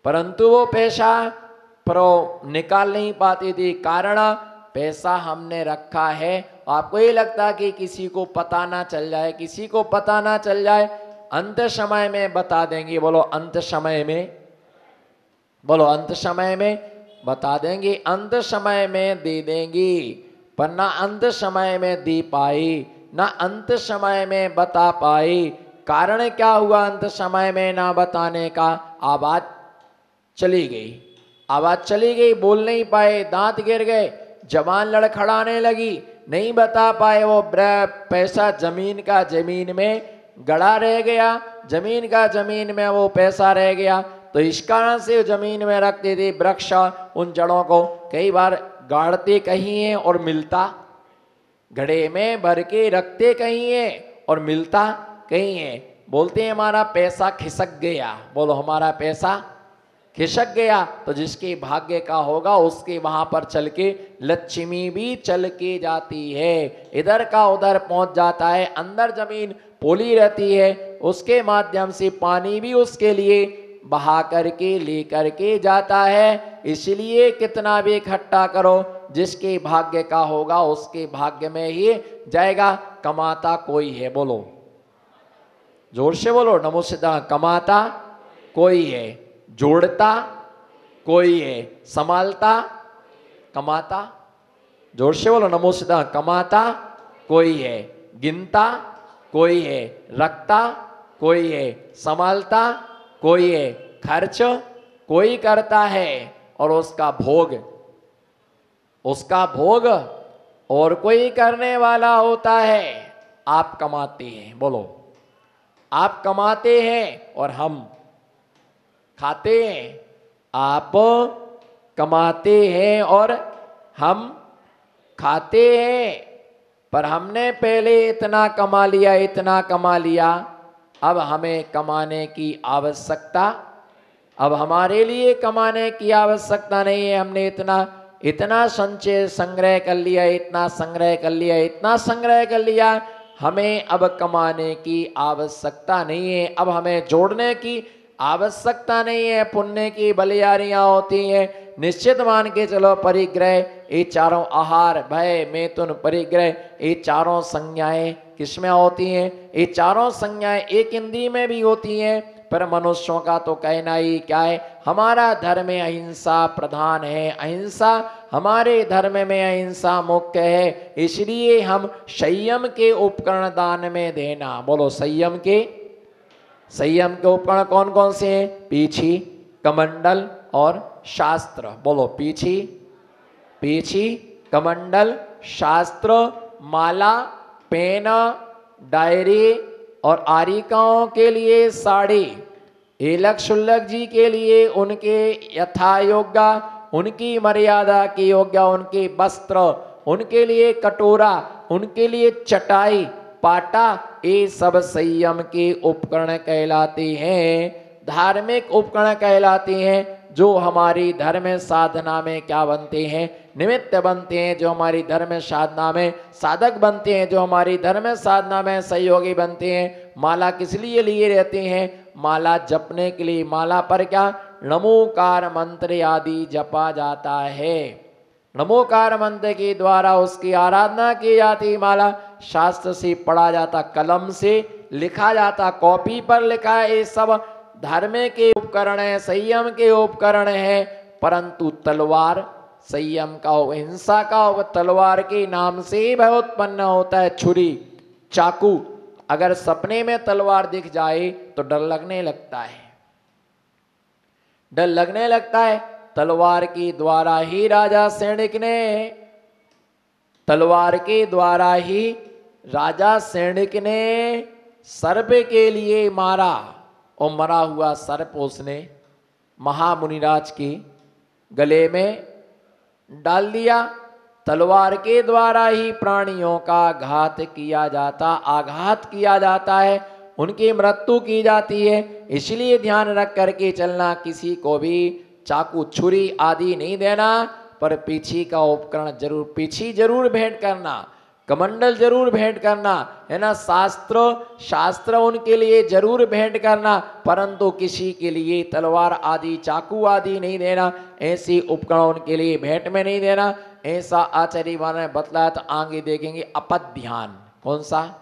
परंतु वो पैसा पर वो निकाल नहीं पाती थी। कारण पैसा हमने रखा है, आपको ये लगता कि किसी को पता ना चल जाए, किसी को पता ना चल जाए, अंत समय में बता देंगे। बोलो अंत समय में, बोलो अंत समय में बता देंगे, अंत समय में दे देंगी। पर ना अंत समय में दे पाई, ना अंत समय में बता पाई। कारण क्या हुआ अंत समय में ना बताने का? आवाज चली गई, आवाज चली गई, बोल नहीं पाए, दांत गिर गए, जबान लड़खड़ाने लगी, नहीं बता पाए। वो पैसा जमीन का जमीन में गड़ा रह गया, जमीन का जमीन में वो पैसा रह गया। तो इस कारण से जमीन में रखते थे वृक्ष उन जड़ों को कई बार गाड़ते कहीं है और मिलता, घड़े में भर के रखते कहीं है और मिलता कहीं है। बोलते हैं हमारा पैसा खिसक गया। बोलो हमारा पैसा खिसक गया। तो जिसके भाग्य का होगा उसके वहां पर चल के लक्ष्मी भी चल के जाती है, इधर का उधर पहुंच जाता है। अंदर जमीन पोली रहती है, उसके माध्यम से पानी भी उसके लिए बहा करके ले करके जाता है। इसलिए कितना भी इकट्ठा करो, जिसके भाग्य का होगा उसके भाग्य में ही जाएगा। कमाता कोई है, बोलो जोर से बोलो नमो सिद्धा। कमाता कोई है, जोड़ता कोई है, संभालता कमाता, जोर से बोलो नमो सिद्धा। कमाता कोई है, गिनता कोई है, रखता कोई है, संभालता कोई है, खर्च कोई करता है और उसका भोग और कोई करने वाला होता है। आप कमाते हैं, बोलो आप कमाते हैं और हम खाते हैं। आप कमाते हैं और हम खाते हैं। पर हमने पहले इतना कमा लिया, इतना कमा लिया, अब हमें कमाने की आवश्यकता, अब हमारे लिए कमाने की आवश्यकता नहीं है। हमने इतना संचय संग्रह कर लिया, इतना संग्रह कर लिया, इतना संग्रह कर लिया, हमें अब कमाने की आवश्यकता नहीं है। अब हमें जोड़ने की आवश्यकता नहीं है। पुण्य की बलियारियां होती हैं, निश्चित मान के चलो। परिग्रह, ये चारों आहार, भय, मैथुन, परिग्रह, ये चारों संज्ञाएं किसमें होती हैं? ये चारों संज्ञाएं एक इंद्रिय में भी होती हैं। पर मनुष्यों का तो कहना ही क्या है, हमारा धर्म में अहिंसा प्रधान है, अहिंसा हमारे धर्म में अहिंसा मुख्य है। इसलिए हम संयम के उपकरण दान में देना। बोलो संयम के उपकरण कौन कौन से हैं? पीछी, कमंडल और शास्त्र। बोलो पीछी, कमंडल, शास्त्र, माला, पेन, डायरी और आरिकाओं के लिए साड़ी, एलक शुल्लक जी के लिए उनके यथा योग्य, उनकी मर्यादा की योग्य उनके वस्त्र, उनके लिए कटोरा, उनके लिए चटाई, पाटा, ये सब संयम के उपकरण कहलाते हैं, धार्मिक उपकरण कहलाते हैं। जो हमारी धर्म साधना में क्या बनते हैं? निमित्त बनते हैं। जो हमारी धर्म साधना में साधक बनते हैं, जो हमारी धर्म साधना में सहयोगी बनते हैं। माला किस लिए लिए रहते हैं? माला जपने के लिए। माला पर क्या? नमोकार मंत्र आदि जपा जाता है। नमोकार मंत्र के द्वारा उसकी आराधना की जाती। माला शास्त्र से पढ़ा जाता, कलम से लिखा जाता, कॉपी पर लिखा है। ये सब धर्म के उपकरण है, संयम के उपकरण है। परंतु तलवार संयम का हो, हिंसा का हो। तलवार के नाम से ही भय उत्पन्न होता है। छुरी, चाकू, अगर सपने में तलवार दिख जाए तो डर लगने लगता है, डर लगने लगता है। तलवार के द्वारा ही राजा सैनिक ने, तलवार के द्वारा ही राजा सैनिक ने सर्प के लिए मारा और मरा हुआ सर्प उसने महामुनिराज के गले में डाल दिया। तलवार के द्वारा ही प्राणियों का घात किया जाता, आघात किया जाता है, उनकी मृत्यु की जाती है। इसलिए ध्यान रख करके चलना, किसी को भी चाकू, छुरी आदि नहीं देना। पर पीछी का उपकरण जरूर, पीछी जरूर भेंट करना। कमंडल जरूर भेंट करना है ना, शास्त्र उनके लिए जरूर भेंट करना, परंतु किसी के लिए तलवार आदि चाकू आदि नहीं देना, ऐसी उपकरण उनके लिए भेंट में नहीं देना, ऐसा आचार्य महाराज ने बतलाया। तो आगे देखेंगे अपध्यान। कौन सा?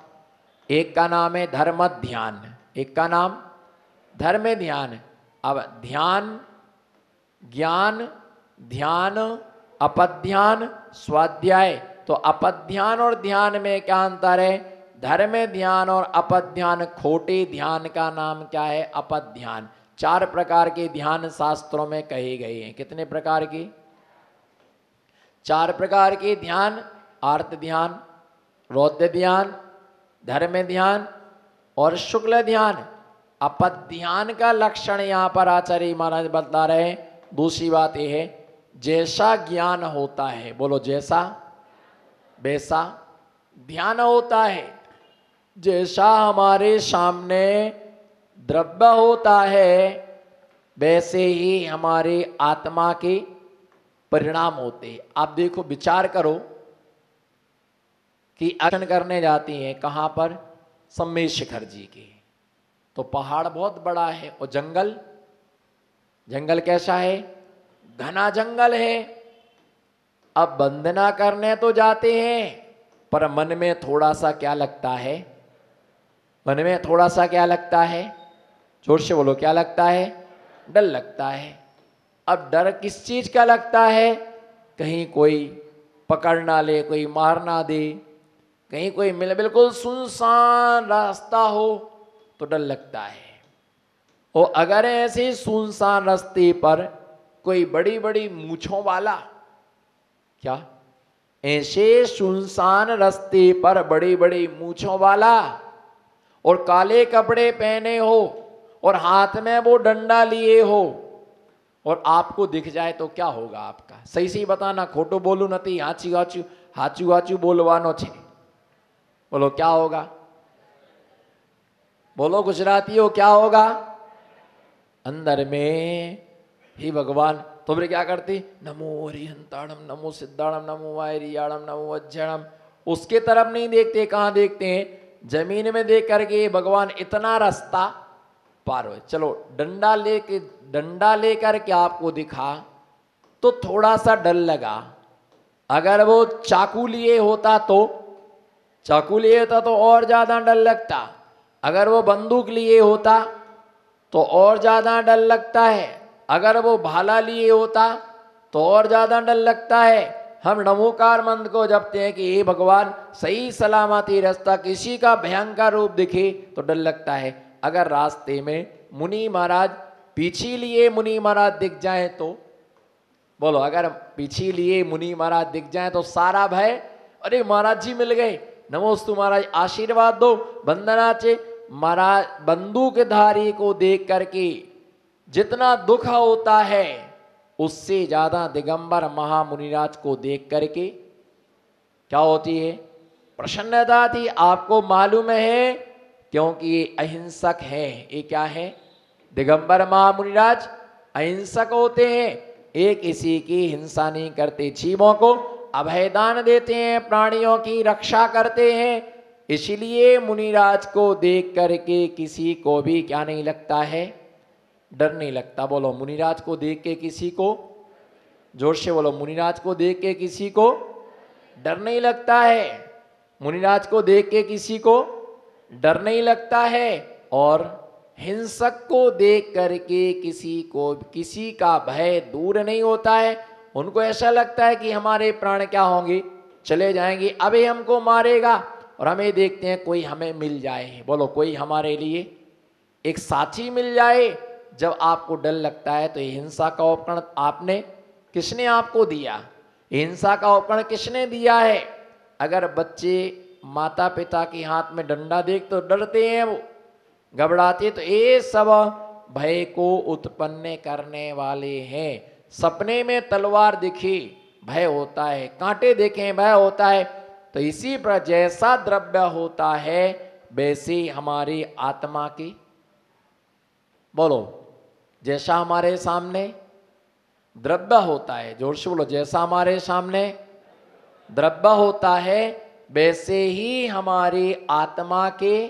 एक का नाम है धर्म ध्यान, एक का नाम धर्म ध्यान। अब ध्यान, ज्ञान, ध्यान, अपध्यान, स्वाध्याय। तो अपध्यान और ध्यान में क्या अंतर है? धर्म ध्यान और अपध्यान, खोटे ध्यान का नाम क्या है? अपध्यान। 4 प्रकार के ध्यान शास्त्रों में कहे गए हैं। कितने प्रकार के? 4 प्रकार के ध्यान, आर्त ध्यान, रौद्र ध्यान, धर्म ध्यान और शुक्ल ध्यान। अपध्यान का लक्षण यहाँ पर आचार्य महाराज बता रहे हैं। दूसरी बात यह है, जैसा ज्ञान होता है, बोलो जैसा वैसा ध्यान होता है। जैसा हमारे सामने द्रव्य होता है वैसे ही हमारे आत्मा के परिणाम होते। आप देखो, विचार करो कि अध्ययन करने जाती हैं कहाँ पर? सम्मेद शिखर जी के। तो पहाड़ बहुत बड़ा है और जंगल, जंगल कैसा है? घना जंगल है। अब वंदना करने तो जाते हैं, पर मन में थोड़ा सा क्या लगता है? मन में थोड़ा सा क्या लगता है? जोर से बोलो, क्या लगता है? डर लगता है। अब डर किस चीज का लगता है? कहीं कोई पकड़ ना ले, कोई मार ना दे, कहीं कोई मिले, बिल्कुल सुनसान रास्ता हो तो डर लगता है। और अगर ऐसे सुनसान रास्ते पर कोई बड़ी बड़ी मूछों वाला, क्या ऐसे सुनसान रास्ते पर बड़ी बड़ी मूछों वाला और काले कपड़े पहने हो और हाथ में वो डंडा लिए हो और आपको दिख जाए तो क्या होगा आपका? सही सही बताना, खोटो बोलू नहीं, हाचू हाचू हाचू हाचू बोलवानो छे। बोलो क्या होगा? बोलो गुजरातियों, क्या होगा? अंदर में ही भगवान तो फिर क्या करती? नमो हरिहंताणम, नमो सिद्धाणम, नमो वायरियाणम, नमो वज्जणम। उसके तरफ नहीं देखते, कहाँ देखते हैं? जमीन में देख करके भगवान इतना रास्ता पार हो। चलो डंडा लेकर के आपको दिखा तो थोड़ा सा डर लगा। अगर वो चाकू लिए होता तो और ज्यादा डर लगता। अगर वो बंदूक लिए होता तो और ज्यादा डर लगता है। अगर वो भाला लिए होता तो और ज्यादा डर लगता है। हम नमोकार मंत्र को जपते हैं कि हे भगवान सही सलामती रास्ता, किसी का भयंकर रूप दिखे तो डर लगता है। अगर रास्ते में मुनि महाराज पीछे लिए मुनि महाराज दिख जाए तो, बोलो अगर पीछे लिए मुनि महाराज दिख जाए तो सारा भय, अरे महाराज जी मिल गए, नमोस्तु महाराज, आशीर्वाद दो, वंदना चे। महाराज बंदूकधारी को देख करके जितना दुख होता है उससे ज्यादा दिगंबर महामुनिराज को देख करके क्या होती है? प्रसन्नता थी। आपको मालूम है, क्योंकि ये अहिंसक है। ये क्या है? दिगंबर महामुनिराज अहिंसक होते हैं। ये किसी की हिंसा नहीं करते, जीवों को अभयदान देते हैं, प्राणियों की रक्षा करते हैं। इसलिए मुनिराज को देख करके किसी को भी क्या नहीं लगता है? डर नहीं लगता। बोलो मुनिराज को देख के किसी को, जोर से बोलो, मुनिराज को देख के किसी को डर नहीं लगता है। मुनिराज को देख के किसी को डर नहीं लगता है। और हिंसक को देख करके किसी का भय दूर नहीं होता है। उनको ऐसा लगता है कि हमारे प्राण क्या होंगे? चले जाएंगे, अभी हमको मारेगा। और हमें देखते हैं कोई हमें मिल जाए, बोलो कोई हमारे लिए एक साथी मिल जाए। जब आपको डर लगता है तो हिंसा का उपकरण किसने आपको दिया? हिंसा का उपकरण किसने दिया है? अगर बच्चे माता पिता के हाथ में डंडा देख तो डरते हैं, वो घबराते, तो ये सब भय को उत्पन्न करने वाले हैं। सपने में तलवार दिखी भय होता है, कांटे देखें भय होता है। तो इसी पर जैसा द्रव्य होता है वैसे हमारी आत्मा की, बोलो जैसा हमारे सामने द्रव्य होता है, जोर से बोलो, जैसा हमारे सामने द्रव्य होता है वैसे ही हमारी आत्मा के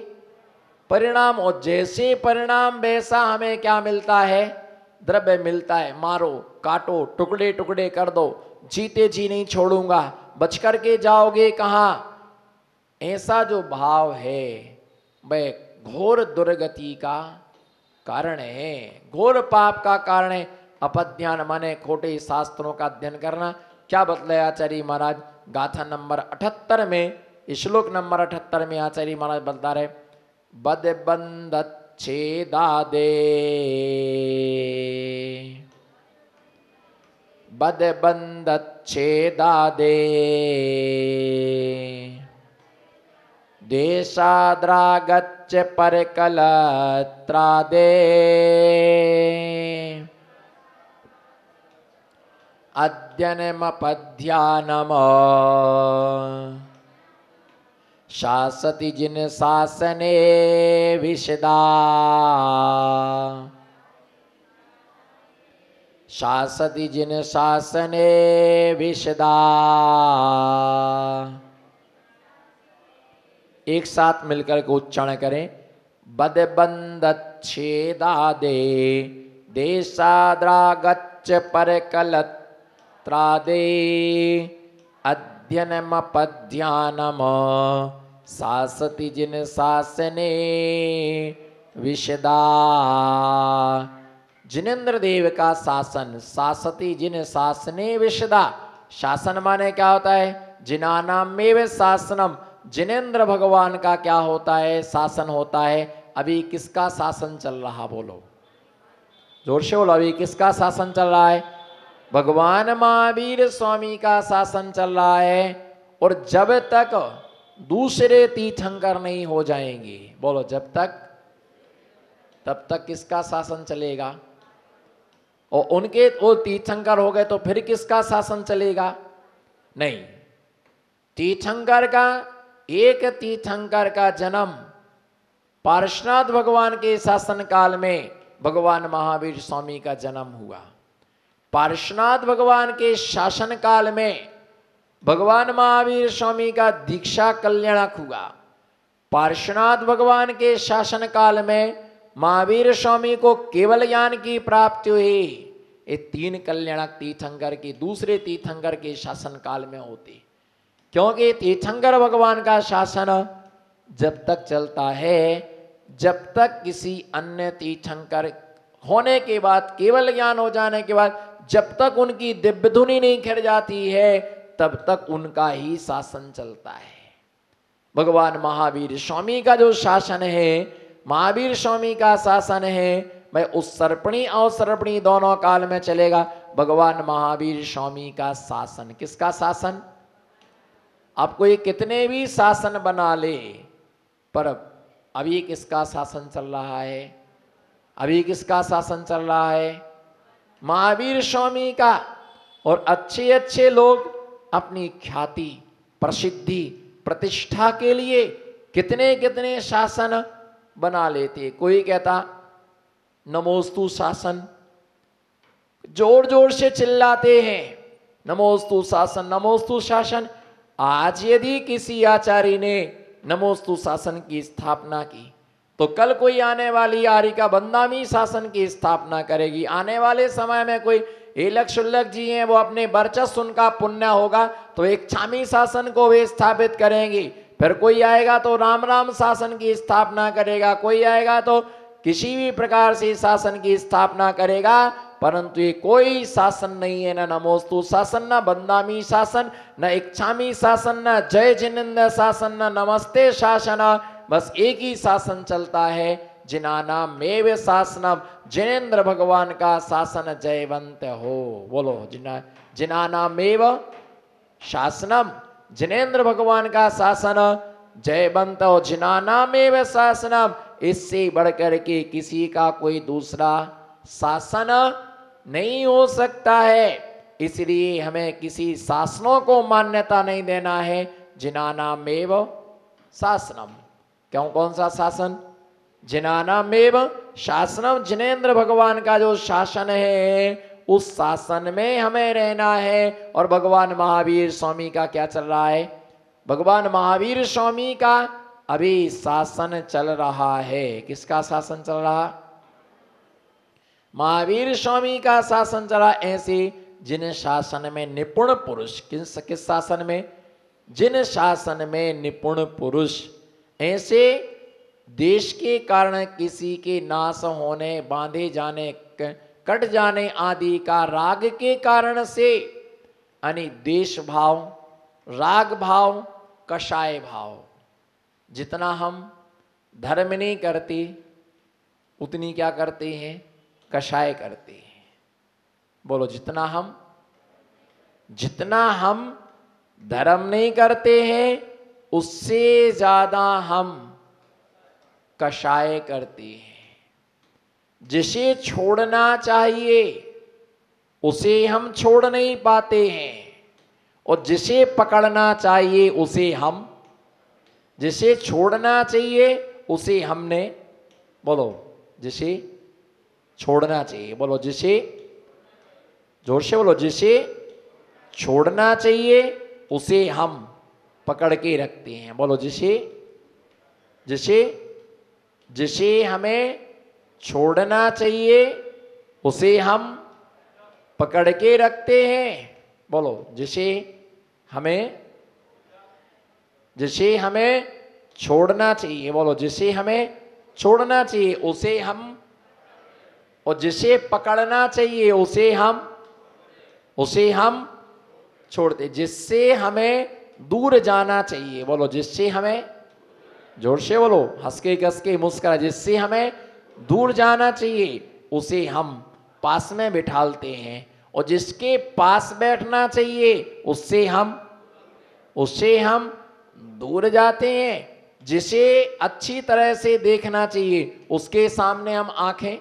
परिणाम, और जैसे परिणाम वैसा हमें क्या मिलता है, द्रव्य मिलता है। मारो, काटो, टुकड़े टुकड़े कर दो, जीते जी नहीं छोड़ूंगा, बच करके जाओगे कहां, ऐसा जो भाव है वह घोर दुर्गति का कारण है, घोर पाप का कारण है। अपध्यान माने खोटे शास्त्रों का अध्ययन करना। क्या बतलाए आचार्य महाराज गाथा नंबर 78 में, श्लोक नंबर 78 में आचार्य महाराज बता रहे, बद बंदच्छेदादे, बद बंदच्छेदादे, देशाद्रागच्च परकलत्रादे, अध्ययनमपध्यानम शासति जिन शासने विशदा, शासति जिन शासने विशदा। एक साथ मिलकर के उच्चारण करें, बदबंदच्छेदादे, देशाद्रागच्च परकलत्रादे, अध्ययनमपध्यानम शासति जिन शासने विशदा। जिनेन्द्र देव का शासन, शासति जिन शासने विशदा। शासन माने क्या होता है, जिनानामेव शासनम, जिनेन्द्र भगवान का क्या होता है, शासन होता है। अभी किसका शासन चल रहा, बोलो जोर से बोलो, अभी किसका शासन चल रहा है, भगवान महावीर स्वामी का शासन चल रहा है। और जब तक दूसरे तीर्थंकर नहीं हो जाएंगे, बोलो जब तक, तब तक किसका शासन चलेगा। और उनके वो तीर्थंकर हो गए तो फिर किसका शासन चलेगा, नहीं। तीर्थंकर का, एक तीर्थंकर का जन्म पार्श्वनाथ भगवान के शासन काल में भगवान महावीर स्वामी का जन्म हुआ। पार्श्वनाथ भगवान के शासन काल में भगवान महावीर स्वामी का दीक्षा कल्याणक हुआ। पार्श्वनाथ भगवान के शासन काल में महावीर स्वामी को केवल ज्ञान की प्राप्ति हुई। ये तीन कल्याणक तीर्थंकर के दूसरे तीर्थंकर के शासन काल में होते, क्योंकि तीर्थंकर भगवान का शासन जब तक चलता है, जब तक किसी अन्य तीर्थंकर होने के बाद, केवल ज्ञान हो जाने के बाद, जब तक उनकी दिव्य धुनी नहीं खिर जाती है, तब तक उनका ही शासन चलता है। भगवान महावीर स्वामी का जो शासन है, महावीर स्वामी का शासन है, मैं उस सर्पणी और सर्पणी दोनों काल में चलेगा। भगवान महावीर स्वामी का शासन, किसका शासन, आपको ये कितने भी शासन बना ले, पर अभी किसका शासन चल रहा है, अभी किसका शासन चल रहा है, महावीर स्वामी का। और अच्छे अच्छे लोग अपनी ख्याति, प्रसिद्धि, प्रतिष्ठा के लिए कितने कितने शासन बना लेते। कोई कहता नमोस्तु शासन, जोर जोर से चिल्लाते हैं नमोस्तु शासन, नमोस्तु शासन। आज यदि किसी आचार्य ने नमोस्तु शासन की स्थापना की, तो कल कोई आने वाली आर्यिका बंदामी शासन की स्थापना करेगी। आने वाले समय में कोई एलक शुल्लक जी हैं, वो अपने वर्चस्व, उनका पुण्य होगा तो एक छामी शासन को वे स्थापित करेंगी। फिर कोई आएगा तो राम राम शासन की स्थापना करेगा, कोई आएगा तो किसी भी प्रकार से शासन की स्थापना करेगा। परंतु ये कोई शासन नहीं है, न नमोस्तु शासन, न बंदामी शासन, न इच्छामी शासन, न जय जिनेन्द्र शासन, न नमस्ते शासन। बस एक ही शासन चलता है, जिनानामेव शासनम, जिनेन्द्र भगवान का शासन जयवंत हो। बोलो जिनानामेव शासनम, जिनेन्द्र भगवान का शासन जयवंत हो, जिनानामेव शासनम। इससे बढ़कर के किसी का कोई दूसरा शासन नहीं हो सकता है। इसलिए हमें किसी शासनों को मान्यता नहीं देना है। जिनानामेव शासनम, क्यों, कौन सा शासन, जिनानामेव शासनम, जिनेन्द्र भगवान का जो शासन है उस शासन में हमें रहना है। और भगवान महावीर स्वामी का क्या चल रहा है, भगवान महावीर स्वामी का अभी शासन चल रहा है। किसका शासन चल रहा? महावीर स्वामी का शासन चला। ऐसे जिन शासन में निपुण पुरुष, किस शासन में? जिन शासन में निपुण पुरुष, ऐसे देश के कारण किसी के नाश होने, बांधे जाने, कट जाने आदि का राग के कारण से, यानी देश भाव, राग भाव, कषाय भाव, जितना हम धर्म नहीं करते उतनी क्या करते हैं? कषाय करते हैं। बोलो, जितना हम धर्म नहीं करते हैं उससे ज्यादा हम कषाय करते हैं। जिसे छोड़ना चाहिए उसे हम छोड़ नहीं पाते हैं, और जिसे पकड़ना चाहिए उसे हम, जिसे छोड़ना चाहिए उसे हमने, बोलो, जिसे छोड़ना चाहिए, बोलो, जिसे, जोर से बोलो, जिसे छोड़ना चाहिए उसे हम पकड़ के रखते हैं। बोलो, जिसे हमें छोड़ना चाहिए उसे हम पकड़ के रखते हैं। बोलो, जिसे हमें छोड़ना चाहिए, बोलो, जिसे हमें छोड़ना चाहिए उसे हम, और जिसे पकड़ना चाहिए उसे हम छोड़ते। जिससे हमें दूर जाना चाहिए, बोलो, जिससे हमें, जोर से बोलो, हंस के कस के मुस्कुरा, जिससे हमें दूर जाना चाहिए उसे हम पास में बिठालते हैं, और जिसके पास बैठना चाहिए उससे हम दूर जाते हैं। जिसे अच्छी तरह से देखना चाहिए उसके सामने हम आंखें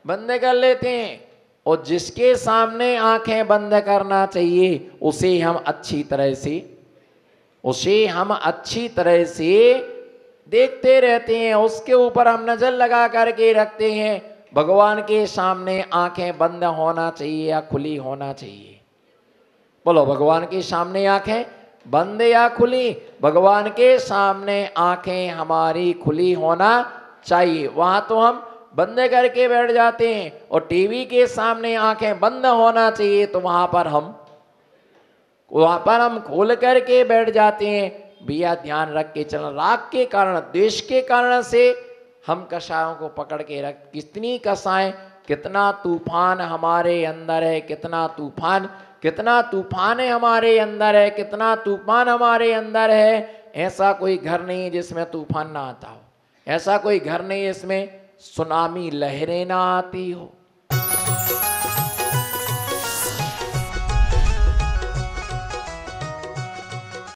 बंद कर लेते हैं, और जिसके सामने आंखें बंद करना चाहिए उसे हम अच्छी तरह से देखते रहते हैं, उसके ऊपर हम नजर लगा करके रखते हैं। भगवान के सामने आंखें बंद होना चाहिए या खुली होना चाहिए? बोलो, भगवान के सामने आंखें बंद या खुली? भगवान के सामने आंखें हमारी खुली होना चाहिए। वहां तो हम बंद करके बैठ जाते हैं, और टीवी के सामने आंखें बंद होना चाहिए तो वहां पर हम खोल करके बैठ जाते हैं। भैया, ध्यान रख के चलना। राग के कारण, द्वेष के कारण से हम कषायों को पकड़ के रख, कितनी कषाय, कितना तूफान हमारे अंदर है, कितना तूफान है हमारे अंदर है, कितना तूफान हमारे अंदर है। ऐसा कोई घर नहीं है जिसमें तूफान ना आता हो, ऐसा कोई घर नहीं है इसमें सुनामी लहरें ना आती हो।